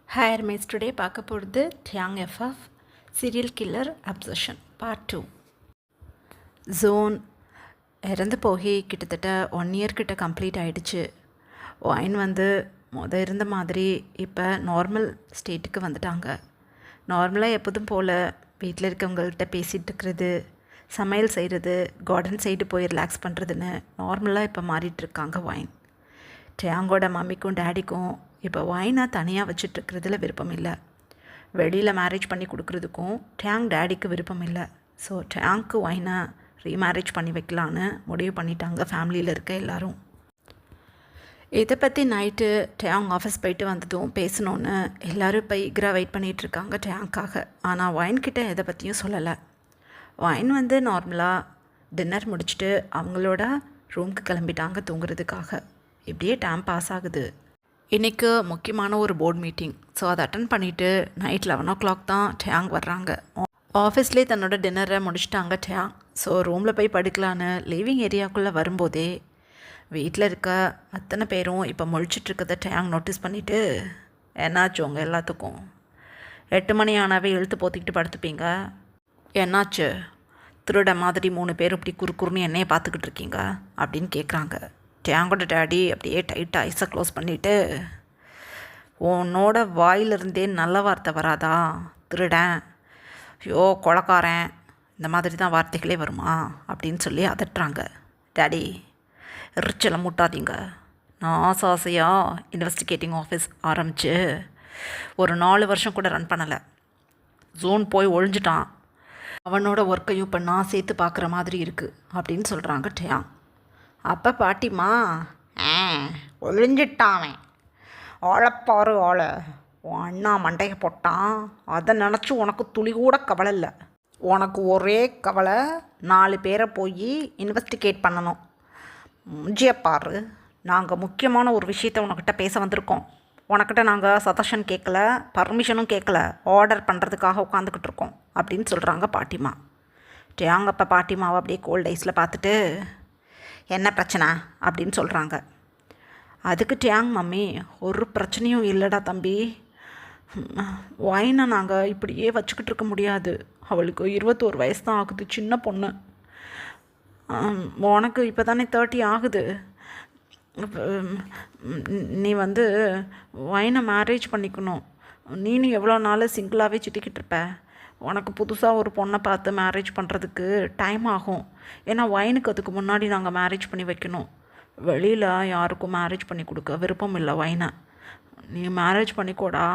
Higher mats today பார்க்க போகிறது டியாங் FF serial killer obsession part 2. Joan இறந்து போய் கிட்டத்தட்ட 1 இயர் கிட்ட கம்ப்ளீட் ஆகிடுச்சு. ஒயின் இருந்த மாதிரி இப்போ நார்மல் ஸ்டேட்டுக்கு வந்துட்டாங்க. நார்மலாக எப்போதும் போல் வீட்டில் இருக்கவங்கள்ட்ட பேசிகிட்டு இருக்கிறது, சமையல் செய்கிறது, கார்டன் சைடு போய் ரிலாக்ஸ் பண்ணுறதுன்னு நார்மலாக இப்போ மாறிட்டுருக்காங்க ஒயின். டியாங்கோட மம்மிக்கும் டேடிக்கும் இப்போ ஒயினை தனியாக வச்சிட்ருக்கிறதுல விருப்பம் இல்லை. வெளியில் மேரேஜ் பண்ணி கொடுக்குறதுக்கும் டியாங் டேடிக்கு விருப்பம் இல்லை. ஸோ டியாங்க்கு ஒயினை ரீமேரேஜ் பண்ணி வைக்கலான்னு முடிவு பண்ணிட்டாங்க ஃபேமிலியில் இருக்க எல்லோரும். இதை பற்றி நைட்டு டியாங் ஆஃபீஸ் போயிட்டு வந்ததும் பேசணுன்னு எல்லோரும் இப்போ ஈகராக வெயிட் பண்ணிகிட்ருக்காங்க டியாங்க்காக. ஆனால் ஒயின்கிட்ட எதை பற்றியும் சொல்லலை. ஒயின் நார்மலாக டின்னர் முடிச்சுட்டு அவங்களோட ரூமுக்கு கிளம்பிட்டாங்க தூங்குறதுக்காக. இப்படியே டைம் பாஸ் ஆகுது. இன்றைக்கு முக்கியமான ஒரு போர்டு மீட்டிங். ஸோ அதை அட்டன் பண்ணிவிட்டு நைட் 11 o'clock தான் டியாங் வர்றாங்க. ஆஃபீஸ்லேயே தன்னோட டின்னரை முடிச்சிட்டாங்க டியாங். ஸோ ரூமில் போய் படுக்கலான்னு லிவிங் ஏரியாவுக்குள்ளே வரும்போதே வீட்டில் இருக்க அத்தனை பேரும் இப்போ முழிச்சிட்ருக்கதை டியாங் நோட்டீஸ் பண்ணிவிட்டு, என்னாச்சு உங்கள் எல்லாத்துக்கும்? 8 மணி ஆனாவே இழுத்து போத்திக்கிட்டு படுத்துப்பீங்க, என்னாச்சு? திருட மாதிரி 3 பேர் இப்படி குறுக்குறுன்னு என்னையை பார்த்துக்கிட்டு இருக்கீங்க அப்படின்னு கேட்குறாங்க. டியாங்கோட டேடி அப்படியே டைட்டாக ஐஸை க்ளோஸ் பண்ணிவிட்டு, உன்னோட வாயிலிருந்தே நல்ல வார்த்தை வராதா? திருடன், ஐயோ கொலைக்காரன், இந்த மாதிரி தான் வார்த்தைகளே வருமா அப்படின்னு சொல்லி அதட்டுறாங்க. டேடி எரிச்சலை மூட்டாதீங்க. நான் ஆசையாக இன்வெஸ்டிகேட்டிங் ஆஃபீஸ் ஆரம்பித்து ஒரு 4 வருஷம் கூட ரன் பண்ணலை. ஜோன் போய் ஒழிஞ்சிட்டான். அவனோட ஒர்க்கையும் இப்போ நான் சேர்த்து பார்க்குற மாதிரி இருக்குது அப்படின்னு சொல்கிறாங்க டியாங். அப்போ பாட்டிம்மா, ஒழிஞ்சிட்டாவேன், ஆளைப்பாரு ஆளை, உன் அண்ணா மண்டையை போட்டான், அதை நினச்சி உனக்கு துளி கூட கவலை இல்லை. உனக்கு ஒரே கவலை 4 பேரை போய் இன்வெஸ்டிகேட் பண்ணணும். முஞ்சியப்பாரு, நாங்கள் முக்கியமான ஒரு விஷயத்தை உனக்கிட்ட பேச வந்திருக்கோம். உனக்கிட்ட நாங்கள் சஜஷன் கேட்கல, பர்மிஷனும் கேட்கல, ஆர்டர் பண்ணுறதுக்காக உட்காந்துக்கிட்டு இருக்கோம் அப்படின்னு சொல்கிறாங்க பாட்டிமா. டியாங் அப்போ பாட்டிமாவை அப்படியே கோல்ட் ஐஸில் பார்த்துட்டு, என்ன பிரச்சனை அப்படின்னு சொல்கிறாங்க. அதுக்கு டியாங் மம்மி, ஒரு பிரச்சனையும் இல்லைடா தம்பி, ஒயினை நாங்கள் இப்படியே வச்சுக்கிட்டு இருக்க முடியாது. அவளுக்கு 21 வயசு தான் ஆகுது, சின்ன பொண்ணு. உனக்கு இப்போ தானே 30 ஆகுது. நீ ஒயினை மேரேஜ் பண்ணிக்கணும். நீனும் எவ்வளோ நாள் சிங்கிளாகவே சுற்றிக்கிட்டு இருப்ப. உனக்கு புதுசாக ஒரு பொண்ணை பார்த்து மேரேஜ் பண்ணுறதுக்கு டைம் ஆகும். ஏன்னா ஒயினுக்கு அதுக்கு முன்னாடி நாங்கள் மேரேஜ் பண்ணி வைக்கணும். வெளியில் யாருக்கும் மேரேஜ் பண்ணி கொடுக்க விருப்பம் இல்லை ஒயினை. நீ மேரேஜ் பண்ணிக்கோடா.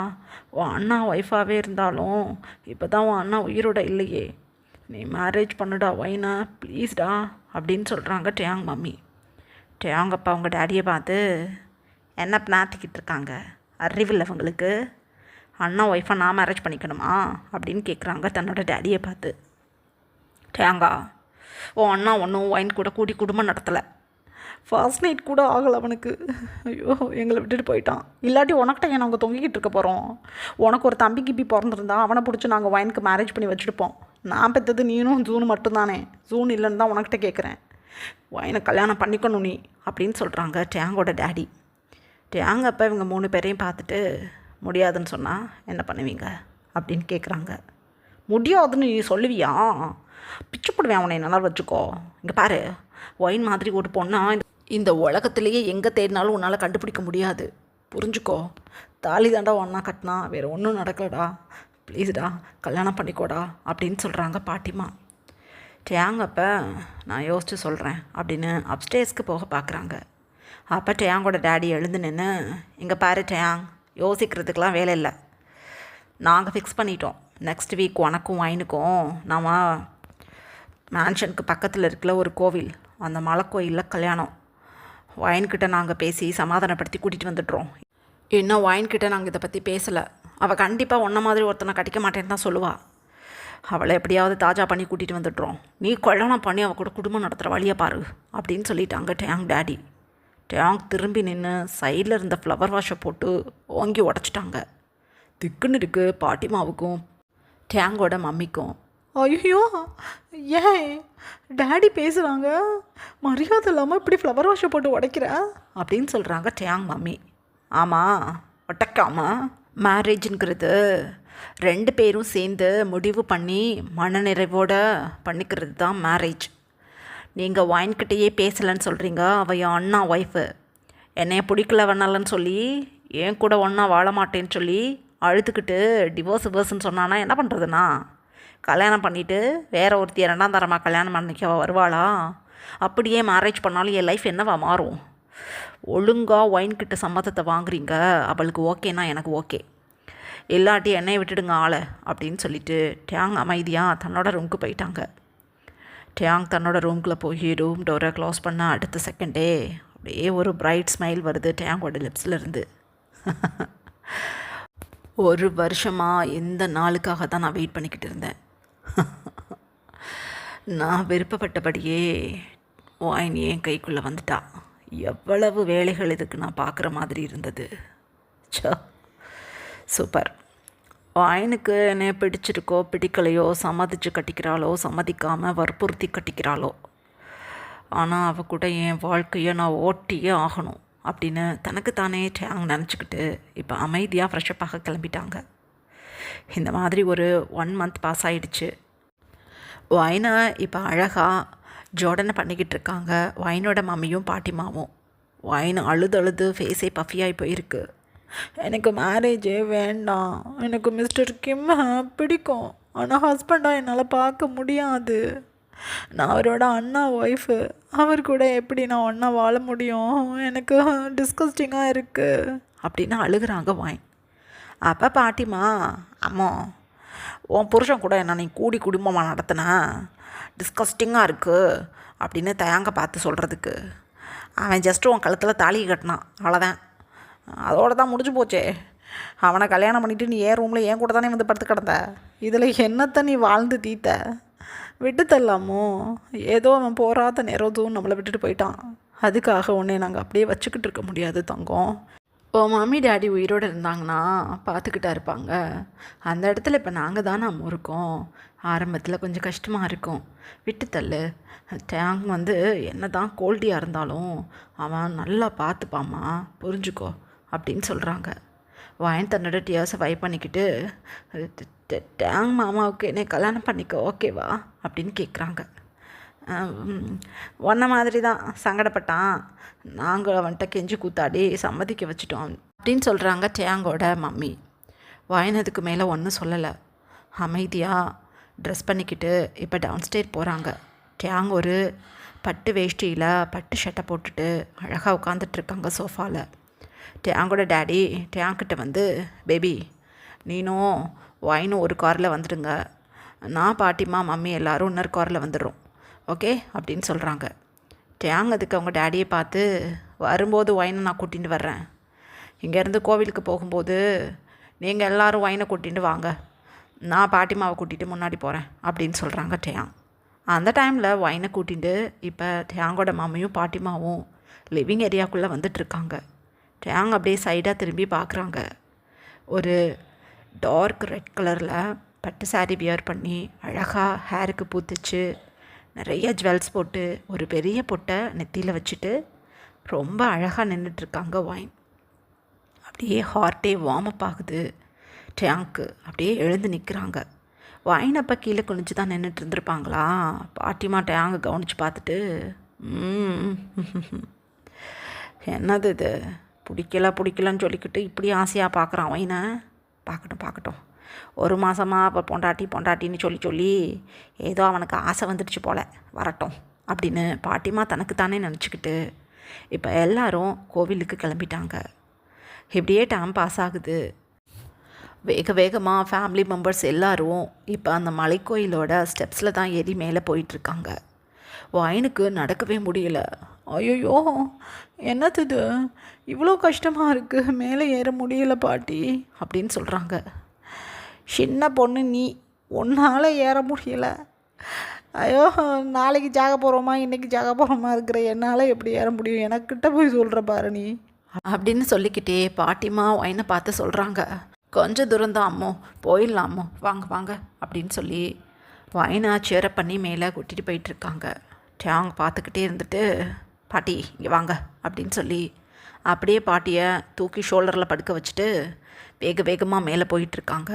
உன் அண்ணா ஒய்ஃபாகவே இருந்தாலும் இப்போ தான் உன் அண்ணா உயிரோட இல்லையே. நீ மேரேஜ் பண்ணுடா ஒயினை, ப்ளீஸ்டா அப்படின்னு சொல்கிறாங்க டியாங் மம்மி. டியாங் அப்பா அவங்க டேடியை பார்த்து, என்ன பினாத்திக்கிட்டு இருக்காங்க, அறிவில்லை அவங்களுக்கு? அண்ணா ஒய்ஃபை நான் மேரேஜ் பண்ணிக்கணுமா அப்படின்னு கேட்குறாங்க தன்னோட டேடியை பார்த்து. டியாங்கா, ஓ அண்ணா ஒன்றும் ஒயின் கூட கூடி குடும்பம் நடத்தலை. ஃபர்ஸ்ட் நைட் கூட ஆகலை அவனுக்கு. ஐயோ எங்களை விட்டுட்டு போயிட்டான். இல்லாட்டி உனக்கிட்ட ஏன் நாங்கள் தொங்கிக்கிட்டு இருக்க போகிறோம்? உனக்கு ஒரு தம்பி கிப்பி பிறந்திருந்தா அவனை பிடிச்சி நாங்கள் ஒயினுக்கு மேரேஜ் பண்ணி வச்சுருப்போம். நான் பெற்றது நீனும் ஜூன் மட்டும்தானே. ஜூன் இல்லைன்னு தான் உனக்கிட்ட கேட்குறேன். ஒயினை கல்யாணம் பண்ணிக்கணும் நீ அப்படின்னு சொல்கிறாங்க டியாங்கோட டேடி. டியாங் அப்போ இவங்க 3 பேரையும் பார்த்துட்டு, முடியாதுன்னு சொன்னால் என்ன பண்ணுவீங்க அப்படின்னு கேட்குறாங்க. முடியாதுன்னு நீ சொல்லுவியா? பிச்சுப்படுவேன் அவனை, நல்லா வச்சுக்கோ. இங்கே பாரு, ஒயின் மாதிரி ஒரு பொண்ணா இந்த உலகத்துலேயே எங்கே தேடினாலும் உன்னால் கண்டுபிடிக்க முடியாது, புரிஞ்சுக்கோ. தாலி தாண்டா ஒன்றா கட்டினா, வேறு ஒன்றும் நடக்கலடா, ப்ளீஸ்டா கல்யாணம் பண்ணிக்கோடா அப்படின்னு சொல்கிறாங்க பாட்டிமா. டியாங் அப்போ நான் யோசித்து சொல்கிறேன் அப்படின்னு அப்ஸ்டேர்ஸ்க்கு போக பார்க்குறாங்க. அப்போ டியாங்கோட டேடி எழுந்து நின்று, இங்கே பாரு டியாங், யோசிக்கிறதுக்கெலாம் வேலை இல்லை. நாங்கள் ஃபிக்ஸ் பண்ணிட்டோம். நெக்ஸ்ட் வீக் உனக்கும் ஒயினுக்கும் நாம் மேன்ஷனுக்கு பக்கத்தில் இருக்கிற ஒரு கோவில், அந்த மலை கோயிலில் கல்யாணம். ஒயின்கிட்ட நாங்கள் பேசி சமாதானப்படுத்தி கூட்டிகிட்டு வந்துடுறோம். இன்னும் ஒயின்கிட்ட நாங்கள் இதை பற்றி பேசலை. அவள் கண்டிப்பாக ஒன்றை மாதிரி ஒருத்தனை கட்டிக்க மாட்டேன்னு தான் சொல்லுவாள். அவளை எப்படியாவது தாஜா பண்ணி கூட்டிகிட்டு வந்துடுறோம். நீ கல்யாணம் பண்ணி அவள் கூட குடும்பம் நடத்துகிற வழியை பாரு அப்படின்னு சொல்லிட்டாங்க டியாங் டேடி. டியாங் திரும்பி நின்று சைடில் இருந்த ஃப்ளவர் வாஷை போட்டு ஓங்கி உடச்சிட்டாங்க. திக்குன்னு இருக்குது பாட்டிமாவுக்கும் டியாங்கோட மம்மிக்கும். ஐயோ ஏன் டேடி பேசுகிறாங்க, மரியாதை இல்லாமல் இப்படி ஃப்ளவர் வாஷை போட்டு உடைக்கிற அப்படின்னு சொல்கிறாங்க டியாங் மம்மி. ஆமாம், ஒட்டக்காமல் மேரேஜுங்கிறது 2 பேரும் சேர்ந்து முடிவு பண்ணி மனநிறைவோட பண்ணிக்கிறது தான் மேரேஜ். நீங்கள் ஒயின்கிட்டயே பேசலைன்னு சொல்கிறீங்க. அவள் என் அண்ணா ஒய்ஃபு. என்னைய பிடிக்கல வேணாலன்னு சொல்லி என் கூட ஒன்றா வாழ மாட்டேன்னு சொல்லி அழுதுகிட்டு டிவோர்ஸ்ன்னு சொன்னான்னா என்ன பண்ணுறதுண்ணா? கல்யாணம் பண்ணிவிட்டு வேற ஒருத்தி 2ஆம் தரமாக கல்யாணம் பண்ணிக்க வருவாளா? அப்படியே மேரேஜ் பண்ணாலும் என் லைஃப் என்னவா மாறும்? ஒழுங்காக ஒயின்கிட்ட சம்மதத்தை வாங்குறீங்க. அவளுக்கு ஓகேனா எனக்கு ஓகே, இல்லாட்டி என்னையை விட்டுடுங்க ஆளை அப்படின்னு சொல்லிட்டு டேங் அமைதியாக தன்னோட ரூமுக்கு போயிட்டாங்க. டேங் தன்னோட ரூம்குள்ளே போய் ரூம் டோரை க்ளோஸ் பண்ண அடுத்த செகண்டே அப்படியே ஒரு பிரைட் ஸ்மைல் வருது டேங்கோட லிப்ஸ்லேருந்து. 1 வருஷமாக இந்த நாளுக்காக தான் நான் வெயிட் பண்ணிக்கிட்டு இருந்தேன். நான் விருப்பப்பட்டபடியே ஒயின் என் கைக்குள்ளே வந்துட்டா. எவ்வளவு வேலைகள் இதுக்கு நான் பார்க்குற மாதிரி இருந்தது. சூப்பர். ஒயினுக்கு என்னை பிடிச்சிருக்கோ பிடிக்கலையோ, சம்மதிச்சு கட்டிக்கிறாளோ சம்மதிக்காமல் வற்புறுத்தி கட்டிக்கிறாளோ, ஆனால் அவள் கூட என் வாழ்க்கையை நான் ஓட்டியே ஆகணும் அப்படின்னு தனக்குத்தானே டேங் நினச்சிக்கிட்டு இப்போ அமைதியாக ஃப்ரெஷ்ஷப்பாக கிளம்பிட்டாங்க. இந்த மாதிரி ஒரு 1 மந்த் பாஸ் ஆகிடுச்சு. ஒயினை இப்போ அழகாக ஜோடனை பண்ணிக்கிட்டு இருக்காங்க ஒயினோட மம்மியும் பாட்டிமாவும். ஒயின் அழுது ஃபேஸே பஃபியாகி போயிருக்கு. எனக்கு மேரேஜே வேண்டாம், எனக்கு மிஸ்டர் கிம் பிடிக்கும், ஆனால் ஹஸ்பண்டாக என்னால் பார்க்க முடியாது, நான் அவரோட அண்ணா ஒய்ஃபு, அவர் கூட எப்படி நான் ஒன்றா வாழ முடியும், எனக்கு டிஸ்கஸ்டிங்காக இருக்குது அப்படின்னு அழுகிறாங்க ஒயின். அப்போ பாட்டிமா, அம்மா உன் புருஷன் கூட என்ன நீ கூடி குடும்பமாக நடத்தின, டிஸ்கஸ்டிங்காக இருக்குது அப்படின்னு தயாங்க பார்த்து சொல்கிறதுக்கு, அவன் ஜஸ்ட்டு உன் கழுத்தில் தாலி கட்டினான் அவ்வளோதான், அதோடு தான் முடிஞ்சு போச்சே. அவனை கல்யாணம் பண்ணிவிட்டு நீ ஏன் ரூமில் ஏன் கூட தானே வந்து படுத்து கிடந்த, இதில் என்னத்தை நீ வாழ்ந்து தீத்த, விட்டு தரலாமோ? ஏதோ அவன் போராத நேரதும் நம்மளை விட்டுட்டு போயிட்டான், அதுக்காக உன்னை நாங்கள் அப்படியே வச்சுக்கிட்டு இருக்க முடியாது தங்கம். உன் மம்மி டேடி உயிரோடு இருந்தாங்கன்னா பார்த்துக்கிட்டா இருப்பாங்க. அந்த இடத்துல இப்போ நாங்கள் தானே நம்ம இருக்கோம். ஆரம்பத்தில் கொஞ்சம் கஷ்டமாக இருக்கும், விட்டு தள்ளு. டேங் என்ன தான் கோல்டியாக இருந்தாலும் அவன் நல்லா பார்த்துப்பாம்மா, புரிஞ்சுக்கோ அப்படின்னு சொல்கிறாங்க. ஒயின் தன்னோட டியர்ஸை வைப் பண்ணிக்கிட்டு, டேங் மாமாவுக்கு என்னை கல்யாணம் பண்ணிக்க ஓகேவா அப்படின்னு கேட்குறாங்க. ஒன்றை மாதிரி தான் சங்கடப்பட்டான், நாங்கள் அவன்கிட்ட கெஞ்சி கூத்தாடி சம்மதிக்க வச்சுட்டோம் அப்படின்னு சொல்கிறாங்க டேங்கோட மம்மி. ஒயினதுக்கு மேலே ஒன்றும் சொல்லலை, அமைதியாக ட்ரெஸ் பண்ணிக்கிட்டு இப்போ டவுன்ஸ்டேர் போகிறாங்க. டேங் ஒரு பட்டு வேஷ்டியில் பட்டு ஷர்ட்டை போட்டுட்டு அழகாக உட்காந்துட்ருக்காங்க சோஃபாவில். டேங்கோட டேடி டேங்கிட்ட பேபி நீனும் ஒயினும் ஒரு காரில் வந்துடுங்க, நான் பாட்டிமா மம்மி எல்லோரும் இன்னொரு காரில் வந்துடுறோம் ஓகே அப்படின்னு சொல்கிறாங்க. டேங் அதுக்கு அவங்க டேடியை பார்த்து, வரும்போது ஒயினை நான் கூட்டிகிட்டு வர்றேன், இங்கேருந்து கோவிலுக்கு போகும்போது நீங்கள் எல்லோரும் ஒயினை கூட்டிகிட்டு வாங்க, நான் பாட்டிமாவை கூட்டிகிட்டு முன்னாடி போகிறேன் அப்படின்னு சொல்கிறாங்க டேங். அந்த டைமில் ஒயினை கூட்டிகிட்டு இப்போ டேங்கோட மாமியும் பாட்டிமாவும் லிவிங் ஏரியாவுக்குள்ளே வந்துட்டுருக்காங்க. டேங் அப்படியே சைடாக திரும்பி பார்க்குறாங்க. ஒரு டார்க் ரெட் கலரில் பட்டு சாரீ வியர் பண்ணி அழகாக ஹேருக்கு பூத்துச்சு, நிறைய ஜுவல்ஸ் போட்டு ஒரு பெரிய பொட்டை நெத்தியில் வச்சுட்டு ரொம்ப அழகாக நின்றுட்டுருக்காங்க ஒயின். அப்படியே ஹார்ட்டே வார்ம் அப் ஆகுது டேங்க்கு. அப்படியே எழுந்து நிற்கிறாங்க. ஒயின் அப்போ கீழே குனிஞ்சு தான் நின்றுட்டு இருந்திருப்பாங்களா? பாட்டிமா டேங்க கவனித்து பார்த்துட்டு, என்னது இது பிடிக்கலன்னு சொல்லிக்கிட்டு இப்படி ஆசையாக பார்க்குறான் ஒயினை, பார்க்கட்டும் 1 மாதமாக இப்போ பொண்டாட்டின்னு சொல்லி ஏதோ அவனுக்கு ஆசை வந்துடுச்சு போல், வரட்டும் அப்படின்னு பாட்டிமா தனக்குத்தானே நினச்சிக்கிட்டு இப்போ எல்லோரும் கோவிலுக்கு கிளம்பிட்டாங்க. இப்படியே டைம் பாஸ் ஆகுது. வேகமாக ஃபேமிலி மெம்பர்ஸ் எல்லோரும் இப்போ அந்த மலைக்கோயிலோட ஸ்டெப்ஸில் தான் ஏறி மேலே போயிட்டுருக்காங்க. ஒயினுக்கு நடக்கவே முடியல. ஐயோ என்னது இது, இவ்வளோ கஷ்டமாக இருக்குது, மேலே ஏற முடியல பாட்டி அப்படின்னு சொல்கிறாங்க. சின்ன பொண்ணு நீ, உன்னால் ஏற முடியல, ஐயோ நாளைக்கு ஜாக போகிறோமா இன்றைக்கி ஜாக போகிறோமா இருக்கிற என்னால் எப்படி ஏற முடியும், எனக்கிட்ட போய் சொல்கிற பாரு நீ அப்படின்னு சொல்லிக்கிட்டே பாட்டிமா ஒயினை பார்த்து சொல்கிறாங்க. கொஞ்சம் தூரம்தான் அம்மோ, போயிடலாம் அம்மோ, வாங்க அப்படின்னு சொல்லி ஒயினை சேரப் பண்ணி மேலே கூட்டிகிட்டு போயிட்டுருக்காங்க. டேங் பார்த்துக்கிட்டே இருந்துட்டு, பாட்டி இங்கே வாங்க அப்படின்னு சொல்லி அப்படியே பாட்டியை தூக்கி ஷோல்டரில் படுக்க வச்சுட்டு வேக வேகமாக மேலே போயிட்டுருக்காங்க.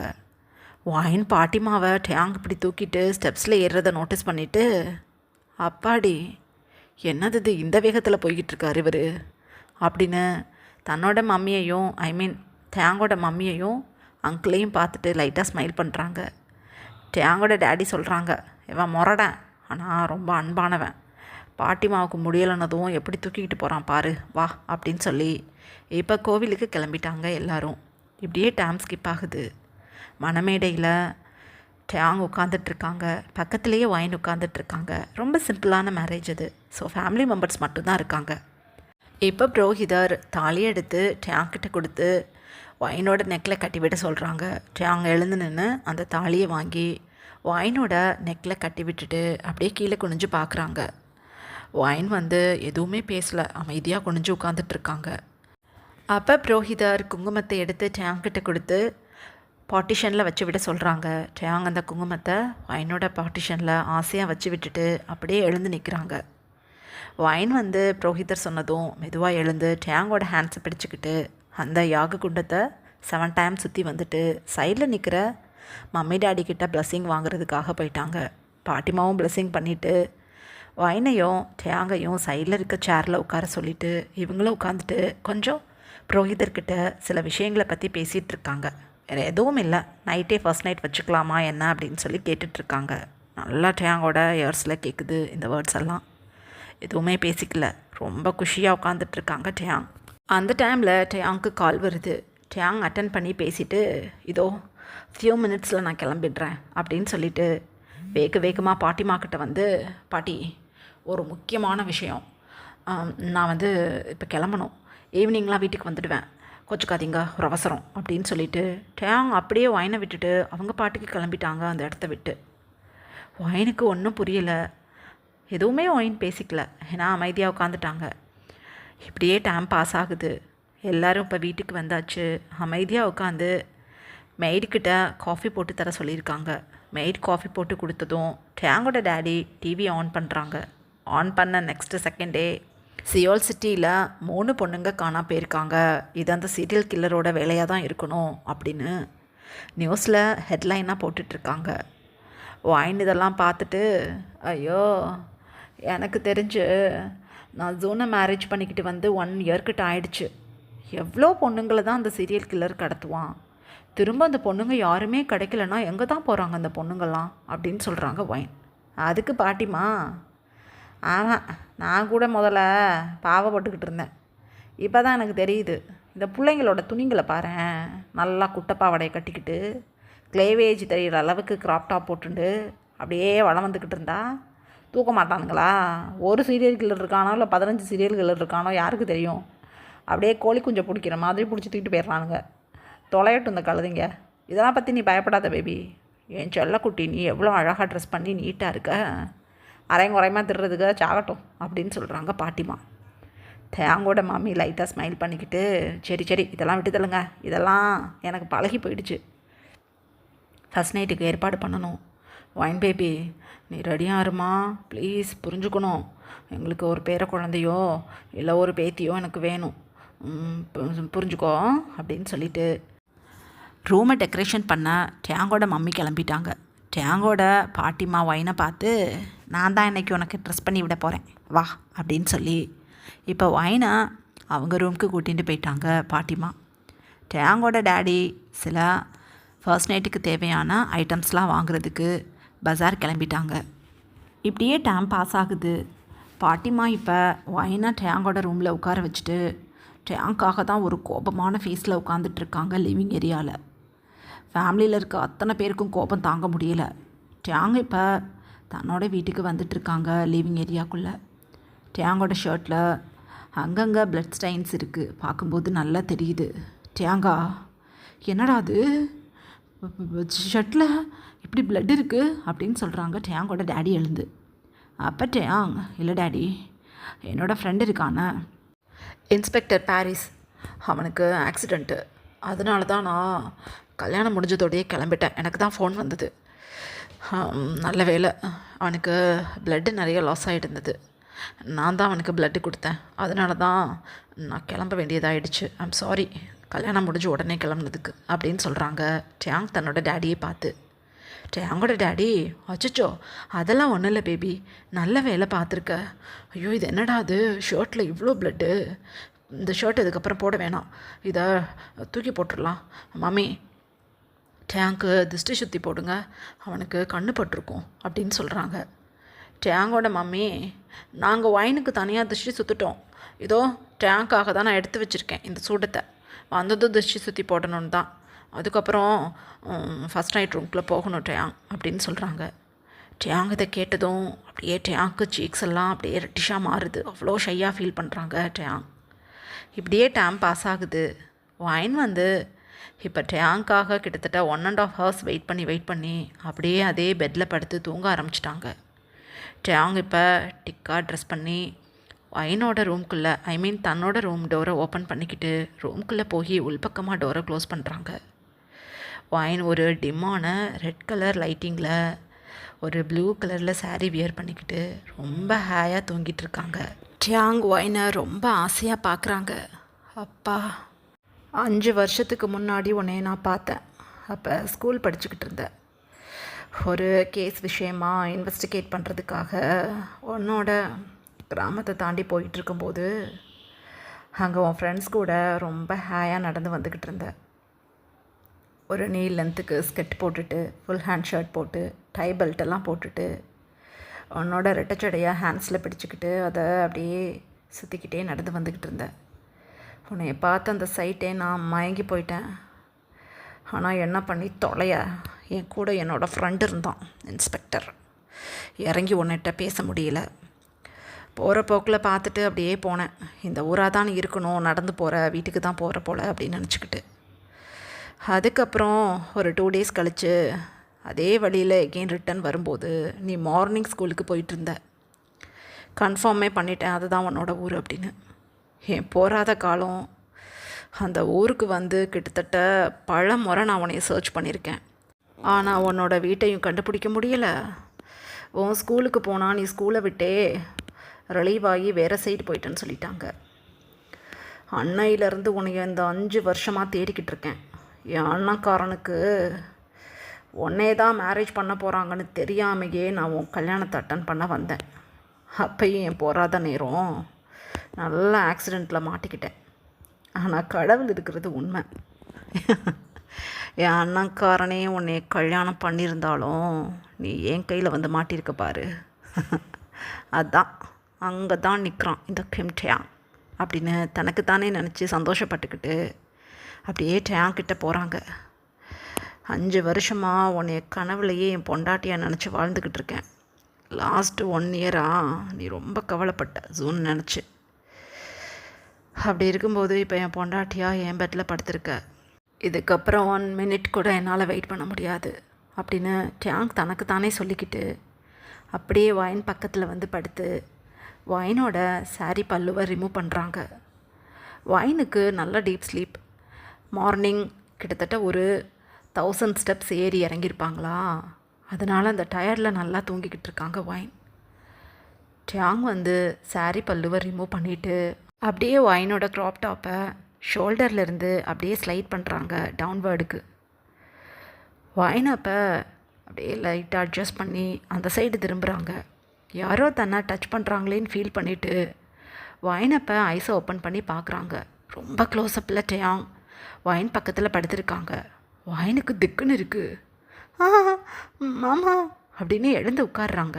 ஒயின் பாட்டிமாவை டேங்க் இப்படி தூக்கிட்டு ஸ்டெப்ஸில் ஏறுறதை நோட்டீஸ் பண்ணிவிட்டு, அப்பாடி என்னது இது இந்த வேகத்தில் போய்கிட்டு இருக்காரு இவர் அப்படின்னு தன்னோட மம்மியையும் டேங்கோட மம்மியையும் அங்கிளையும் பார்த்துட்டு லைட்டாக ஸ்மைல் பண்ணுறாங்க. டேங்கோட டேடி சொல்கிறாங்க, இவன் முரடன் ஆனால் ரொம்ப அன்பானவன், பாட்டிமாவுக்கு முடியலைன்னதும் எப்படி தூக்கிக்கிட்டு போகிறான் பாரு வா அப்படின்னு சொல்லி இப்போ கோவிலுக்கு கிளம்பிட்டாங்க எல்லோரும். இப்படியே டைம் ஸ்கிப் ஆகுது. மணமேடையில் டேங் உட்காந்துட்ருக்காங்க, பக்கத்துலேயே ஒயின் உட்காந்துட்ருக்காங்க. ரொம்ப சிம்பிளான மேரேஜ் அது. ஸோ ஃபேமிலி மெம்பர்ஸ் மட்டும்தான் இருக்காங்க. இப்போ புரோஹிதர் தாலியை எடுத்து டேங்கிட்ட கொடுத்து ஒயினோட நெக்கில் கட்டிவிட சொல்கிறாங்க. டேங் எழுந்து நின்று அந்த தாலியை வாங்கி ஒயினோட நெக்கில் கட்டி விட்டுட்டு அப்படியே கீழே குனிஞ்சு பார்க்குறாங்க. ஒயின் எதுவுமே பேசலை, அமைதியாக குனிஞ்சு உட்காந்துட்ருக்காங்க. அப்போ புரோஹிதர் குங்குமத்தை எடுத்து டேங்கிட்ட கொடுத்து பார்ட்டிஷனில் வச்சு விட சொல்கிறாங்க. டேங் அந்த குங்குமத்தை ஒயினோட பார்ட்டிஷனில் ஆசையாக வச்சு விட்டுட்டு அப்படியே எழுந்து நிற்கிறாங்க. ஒயின் புரோஹிதர் சொன்னதும் மெதுவாக எழுந்து டேங்கோட ஹேண்ட்ஸை பிடிச்சிக்கிட்டு அந்த யாக குண்டத்தை 7 டைம் சுற்றி வந்துட்டு சைடில் நிற்கிற மம்மி டாடி கிட்ட பிளஸ்ஸிங் வாங்குறதுக்காக போயிட்டாங்க. பாட்டிமாவும் பிளஸ்ஸிங் பண்ணிவிட்டு ஒயினையும் டேங்கையும் சைடில் இருக்க சேரில் உட்கார சொல்லிவிட்டு இவங்களும் உட்காந்துட்டு கொஞ்சம் புரோஹிதர்கிட்ட சில விஷயங்களை பற்றி பேசிகிட்டு இருக்காங்க. வேறு எதுவும் இல்லை, நைட்டே ஃபர்ஸ்ட் நைட் வச்சுக்கலாமா என்ன அப்படின்னு சொல்லி கேட்டுட்ருக்காங்க. நல்லா டேங்கோட இயர்ஸில் கேட்குது இந்த வேர்ட்ஸ் எல்லாம். எதுவுமே பேசிக்கல, ரொம்ப குஷியாக உட்காந்துட்ருக்காங்க டேங். அந்த டைமில் டேங்க்கு கால் வருது. டேங் அட்டன் பண்ணி பேசிவிட்டு இதோ ஃபியூ மினிட்ஸில் நான் கிளம்பிடுறேன் அப்படின்னு சொல்லிவிட்டு வேக வேகமாக பாட்டிமா கிட்ட பாட்டி ஒரு முக்கியமான விஷயம், நான் இப்போ கிளம்பணும், ஈவினிங்லாம் வீட்டுக்கு வந்துடுவேன், கொச்சுக்காதீங்க ஒரு அவசரம் அப்படின்னு சொல்லிவிட்டு டேங் அப்படியே ஒயினை விட்டுட்டு அவங்க பாட்டுக்கு கிளம்பிட்டாங்க அந்த இடத்த விட்டு. ஒயினுக்கு ஒன்றும் புரியலை, எதுவுமே ஒயின் பேசிக்கல, ஏன்னா அமைதியாக உட்காந்துட்டாங்க. இப்படியே டைம் பாஸ் ஆகுது. எல்லோரும் இப்போ வீட்டுக்கு வந்தாச்சு. அமைதியாக உட்காந்து மெய்டுக்கிட்ட காஃபி போட்டு தர சொல்லியிருக்காங்க. மெய்ட் காஃபி போட்டு கொடுத்ததும் டேங்கோட டேடி டிவி ஆன் பண்ணுறாங்க. ஆன் பண்ண நெக்ஸ்ட்டு செகண்டே சியோல் சிட்டியில் 3 பொண்ணுங்க காணா போயிருக்காங்க, இது அந்த சீரியல் கில்லரோட வேலையாக தான் இருக்கணும் அப்படின்னு நியூஸில் ஹெட்லைனாக போட்டுட்ருக்காங்க. ஒயின் இதெல்லாம் பார்த்துட்டு ஐயோ எனக்கு தெரிஞ்சு நான் ஜூனை மேரேஜ் பண்ணிக்கிட்டு 1 இயர்கிட்ட ஆயிடுச்சு, எவ்வளோ பொண்ணுங்களை தான் அந்த சீரியல் கில்லர் கடத்துவான், திரும்ப அந்த பொண்ணுங்க யாருமே கிடைக்கலன்னா எங்கே தான் போகிறாங்க அந்த பொண்ணுங்கள்லாம் அப்படின்னு சொல்கிறாங்க ஒயின். அதுக்கு பாட்டிமா, ஆமாம் நான் கூட முதல்ல பாவப்பட்டுக்கிட்டு இருந்தேன், இப்போ தான் எனக்கு தெரியுது இந்த பிள்ளைங்களோட துணிங்களை பாரேன், நல்லா குட்டைப்பாவடையை கட்டிக்கிட்டு கிளேவேஜ் தெரிகிற அளவுக்கு கிராப் டாப் போட்டுண்டு அப்படியே வளம் வந்துக்கிட்டு இருந்தா தூக்க மாட்டானுங்களா? ஒரு சீரியல் கில்லர் இருக்கானோ இல்லை 15 சீரியல் கில்லர் இருக்கானோ யாருக்கு தெரியும்? அப்படியே கோழி குஞ்சை பிடிக்கிற மாதிரி பிடிச்சி தூக்கிட்டு போயிடுறானுங்க. தொலையட்டும் இந்த கழுதைங்க, இதெல்லாம் பற்றி நீ பயப்படாத பேபி, என் செல்லக்குட்டி நீ எவ்வளோ அழகாக ட்ரெஸ் பண்ணி நீட்டாக இருக்க, அரைங்குறையமாக திடுறதுக்கு சாகட்டும் அப்படின்னு சொல்கிறாங்க பாட்டிமா. தேங்கோட மாமி லைட்டாக ஸ்மைல் பண்ணிக்கிட்டு சரி இதெல்லாம் விட்டு தள்ளுங்க, இதெல்லாம் எனக்கு பழகி போயிடுச்சு, ஃபஸ்ட் நைட்டுக்கு ஏற்பாடு பண்ணணும். ஒயின் பேபி நீ ரெடியாக இருமா ப்ளீஸ், புரிஞ்சுக்கணும், எங்களுக்கு ஒரு பேர குழந்தையோ இல்லை ஒரு பேத்தியோ எனக்கு வேணும், புரிஞ்சுக்கோ அப்படின்னு சொல்லிட்டு ரூமை டெக்கரேஷன் பண்ண டேங்கோட மம்மி கிளம்பிட்டாங்க. டேங்கோட பாட்டிமா ஒயினை பார்த்து நான் தான் இன்றைக்கி உனக்கு ட்ரெஸ் பண்ணி விட போகிறேன் வா அப்படின்னு சொல்லி இப்போ ஒயினை அவங்க ரூமுக்கு கூட்டிகிட்டு போயிட்டாங்க பாட்டிமா. டேங்கோட டேடி சில ஃபர்ஸ்ட் நைட்டுக்கு தேவையான ஐட்டம்ஸ்லாம் வாங்குறதுக்கு பஜார் கிளம்பிட்டாங்க. இப்படியே டைம் பாஸ் ஆகுது. பாட்டிமா இப்போ ஒயினை டேங்கோட ரூமில் உட்கார வச்சுட்டு டேங்காக தான் ஒரு கோபமான ஃபேஸில் உட்காந்துட்ருக்காங்க லிவிங் ஏரியாவில். ஃபேமிலியில் இருக்க அத்தனை பேருக்கும் கோபம் தாங்க முடியல. டேங் இப்போ தன்னோட வீட்டுக்கு வந்துட்டுருக்காங்க லிவிங் ஏரியாக்குள்ளே. டேங்கோட ஷர்ட்டில் அங்கங்கே பிளட் ஸ்டைன்ஸ் இருக்குது, பார்க்கும்போது நல்லா தெரியுது. டேங்கா என்னடா அது ஷர்ட்டில் இப்படி பிளட் இருக்குது அப்படின்னு சொல்கிறாங்க டேங்கோட டேடி எழுந்து. அப்போ டேங் இல்லை டேடி, என்னோடய ஃப்ரெண்டு இருக்கானே இன்ஸ்பெக்டர் பாரிஸ், அவனுக்கு ஆக்சிடெண்ட்டு, அதனால தான் நான் கல்யாணம் முடிஞ்சதோடையே கிளம்பிட்டேன், எனக்கு தான் ஃபோன் வந்தது, நல்ல வேலை அவனுக்கு பிளட்டு நிறைய லாஸ் ஆகிட்டு இருந்தது, நான் தான் அவனுக்கு பிளட்டு கொடுத்தேன். அதனால தான் நான் கிளம்ப வேண்டியதாகிடுச்சு. ஐம் சாரி கல்யாணம் முடிஞ்சு உடனே கிளம்புனதுக்கு அப்படின்னு சொல்கிறாங்க டேங் தன்னோட டேடியை பார்த்து. டேங்கோட டேடி, அச்சச்சோ அதெல்லாம் ஒன்றும் இல்லை பேபி, நல்ல வேலை பார்த்துருக்க. ஐயோ இது என்னடா அது, ஷர்ட்டில் இவ்வளோ பிளட்டு, இந்த ஷர்ட் இதுக்கப்புறம் போட வேணாம், இதை தூக்கி போட்டுடலாம். மம்மி டேங்க்கு திருஷ்டி சுற்றி போடுங்க, அவனுக்கு கண்ணு பட்டிருக்கும் அப்படின்னு சொல்கிறாங்க. டேங்கோட மம்மி, நாங்கள் ஒயினுக்கு தனியாக திருஷ்டி சுற்றிட்டோம், இதோ டேங்க்காக தான் நான் எடுத்து வச்சுருக்கேன் இந்த சூடத்தை, வந்ததும் திருஷ்டி சுற்றி போடணுன்னு தான், அதுக்கப்புறம் ஃபஸ்ட் நைட் ரூம்குள்ளே போகணும் டேங் அப்படின்னு சொல்கிறாங்க. டேங் இதை கேட்டதும் அப்படியே டேங்க்கு சீக்ஸ் எல்லாம் அப்படியே ரெட்டிஷாக மாறுது, அவ்வளோ ஷையாக ஃபீல் பண்ணுறாங்க டேங். இப்படியே டைம் பாஸ் ஆகுது. ஒயின் வந்து இப்போ டேங்க்காக கிட்டத்தட்ட 1.5 ஹவர்ஸ் வெயிட் பண்ணி அப்படியே அதே பெட்டில் படுத்து தூங்க ஆரம்பிச்சிட்டாங்க. டேங் இப்போ டிக்காக ட்ரெஸ் பண்ணி ஒயினோட ரூம்குள்ளே, தன்னோட ரூம் டோரை ஓப்பன் பண்ணிக்கிட்டு ரூம்குள்ளே போய் உள்பக்கமாக டோரை க்ளோஸ் பண்ணுறாங்க. ஒயின் ஒரு டிம்மான ரெட் கலர் லைட்டிங்கில் ஒரு ப்ளூ கலரில் சாரீ வியர் பண்ணிக்கிட்டு ரொம்ப ஹேயாக தூங்கிட்டு இருக்காங்க. டேங் ஒயினை ரொம்ப ஆசையாக பார்க்குறாங்க. அப்பா, 5 வருஷத்துக்கு முன்னாடி உன்னை நான் பார்த்தேன். அப்போ ஸ்கூல் படிச்சுக்கிட்டு இருந்தேன். ஒரு கேஸ் விஷயமா இன்வெஸ்டிகேட் பண்ணுறதுக்காக உன்னோட கிராமத்தை தாண்டி போயிட்டுருக்கும்போது அங்கே உன் ஃப்ரெண்ட்ஸ் கூட ரொம்ப ஹேயாக நடந்து வந்துக்கிட்டு இருந்தேன். ஒரு நீ லென்த்துக்கு ஸ்கெட் போட்டுட்டு, ஃபுல் ஹேண்ட் ஷர்ட் போட்டு, டை பெல்ட்டெல்லாம் போட்டுட்டு, உன்னோட ரெட்டச்சடையாக ஹேண்ட்ஸில் பிடிச்சிக்கிட்டு அதை அப்படியே சுற்றிக்கிட்டே நடந்து வந்துக்கிட்டு இருந்தேன். உன்னை பார்த்து அந்த சைட்டே நான் மயங்கி போயிட்டேன். ஆனால் என்ன பண்ணி தொலைய, என் கூட என்னோடய ஃப்ரெண்டு இருந்தான் இன்ஸ்பெக்டர். இறங்கி உன்னிட்ட பேச முடியல. போகிற போக்கில் பார்த்துட்டு அப்படியே போனேன். இந்த ஊராக தான் இருக்கணும், நடந்து போகிற வீட்டுக்கு தான் போகிற போல் அப்படின்னு நினச்சிக்கிட்டு. அதுக்கப்புறம் ஒரு 2 டேஸ் கழித்து அதே வழியில் எகெயின் ரிட்டன் வரும்போது நீ மார்னிங் ஸ்கூலுக்கு போயிட்டுருந்த. கன்ஃபார்மே பண்ணிட்டேன் அதுதான் உன்னோட ஊர் அப்படின்னு. என் போராத காலம் அந்த ஊருக்கு வந்து கிட்டத்தட்ட பல முறை நான் உன்னை சர்ச் பண்ணியிருக்கேன். ஆனால் உன்னோட வீட்டையும் கண்டுபிடிக்க முடியலை. உன் ஸ்கூலுக்கு போனால் நீ ஸ்கூலை விட்டே ரிலீவ் ஆகி வேறு சைடு போயிட்டேன்னு சொல்லிட்டாங்க. அன்னையிலேருந்து உன்னை இந்த 5 வருஷமாக தேடிக்கிட்டு இருக்கேன். என் அண்ணக்காரனுக்கு உன்னே தான் மேரேஜ் பண்ண போகிறாங்கன்னு தெரியாமையே நான் உன் கல்யாணத்தை அட்டன் பண்ண வந்தேன். அப்பையும் என் போராத நேரம் நல்ல ஆக்சிடெண்ட்டில் மாட்டிக்கிட்டேன். ஆனால் கடவுள் இருக்கிறது உண்மை. என் அண்ணன்காரனே உன்னை கல்யாணம் பண்ணியிருந்தாலும் நீ என் கையில் வந்து மாட்டியிருக்க பாரு. அதான் அங்கே தான் நிற்கிறான் இந்த கிம் டேங் அப்படின்னு தனக்கு தானே நினச்சி சந்தோஷப்பட்டுக்கிட்டு அப்படியே டேங் கிட்ட போகிறாங்க. 5 வருஷமாக உன்னை கனவுலையே என் பொண்டாட்டியாக நினச்சி வாழ்ந்துக்கிட்டு இருக்கேன். லாஸ்ட்டு 1 இயராக நீ ரொம்ப கவலைப்பட்ட ஜூன் நினச்சி. அப்படி இருக்கும்போது இப்போ என் பொண்டாட்டியாக என் பெட்டில் படுத்திருக்க. இதுக்கப்புறம் 1 மினிட் கூட என்னால் வெயிட் பண்ண முடியாது அப்படின்னு டேங் தனக்கு தானே சொல்லிக்கிட்டு அப்படியே ஒயின் பக்கத்தில் வந்து படுத்து ஒயினோட சாரி பல்லுவை ரிமூவ் பண்ணுறாங்க. ஒயினுக்கு நல்ல டீப் ஸ்லீப். மார்னிங் கிட்டத்தட்ட ஒரு 1000 ஸ்டெப்ஸ் ஏறி இறங்கியிருப்பாங்களா, அதனால் அந்த டயர்டில் நல்லா தூங்கிக்கிட்டு இருக்காங்க ஒயின். டேங் வந்து சாரி பல்லுவை ரிமூவ் பண்ணிவிட்டு அப்படியே ஒயினோட க்ராப் டாப்பை ஷோல்டர்லேருந்து அப்படியே ஸ்லைட் பண்ணுறாங்க டவுன்வேர்டுக்கு. ஒயின் அப்போ அப்படியே லைட்டாக அட்ஜஸ்ட் பண்ணி அந்த சைடு திரும்புகிறாங்க. யாரோ தன்னை டச் பண்ணுறாங்களேன்னு ஃபீல் பண்ணிவிட்டு ஒயின் அப்போ ஐஸை ஓப்பன் பண்ணி பார்க்குறாங்க. ரொம்ப க்ளோஸ்அப்பில் டேங் ஒயின் பக்கத்தில் படுத்திருக்காங்க. ஒயினுக்கு திக்குன்னு இருக்குது. மாமா அப்படின்னு எழுந்து உட்காடுறாங்க.